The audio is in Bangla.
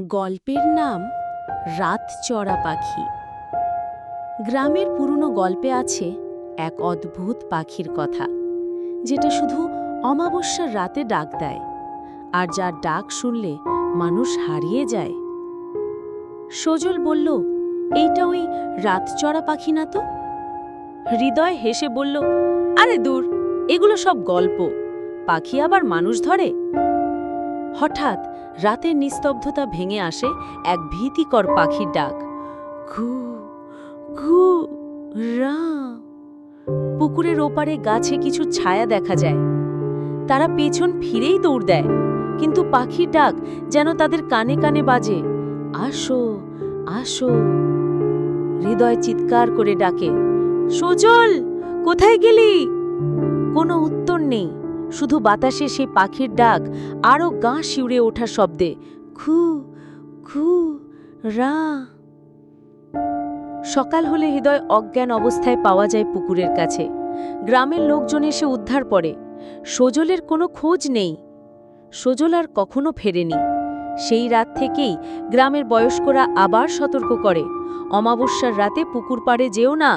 গল্পের নাম রাতচরা পাখি। গ্রামের পুরনো গল্পে আছে এক অদ্ভুত পাখির কথা, যেটা শুধু অমাবস্যার রাতে ডাক দেয়, আর যার ডাক শুনলে মানুষ হারিয়ে যায়। সজল বলল, এইটা ওই রাতচরা পাখি না তো? হৃদয় হেসে বলল, আরে দূর, এগুলো সব গল্প। পাখি আবার মানুষ ধরে? হঠাৎ রাতের নিস্তব্ধতা ভেঙে আসে এক ভীতিকর পাখির ডাক, ঘু ঘু রা। পুকুরের ওপারে গাছে কিছু ছায়া দেখা যায়। তারা পেছন ফিরেই দৌড় দেয়, কিন্তু পাখির ডাক যেন তাদের কানে কানে বাজে, আসো আসো। হৃদয় চিৎকার করে ডাকে, সজল, কোথায় গেলি? কোনো উত্তর নেই, শুধু বাতাসে সেই পাখির ডাক আরও গা শিউরে ওঠা শব্দে, খু খু রা। সকাল হলে হৃদয় অজ্ঞান অবস্থায় পাওয়া যায় পুকুরের কাছে। গ্রামের লোকজন এসে উদ্ধার করে। সজলের কোনো খোঁজ নেই। সজল আর কখনো ফেরেনি। সেই রাত থেকেই গ্রামের বয়স্করা আবার সতর্ক করে, অমাবস্যার রাতে পুকুর পাড়ে যেও না,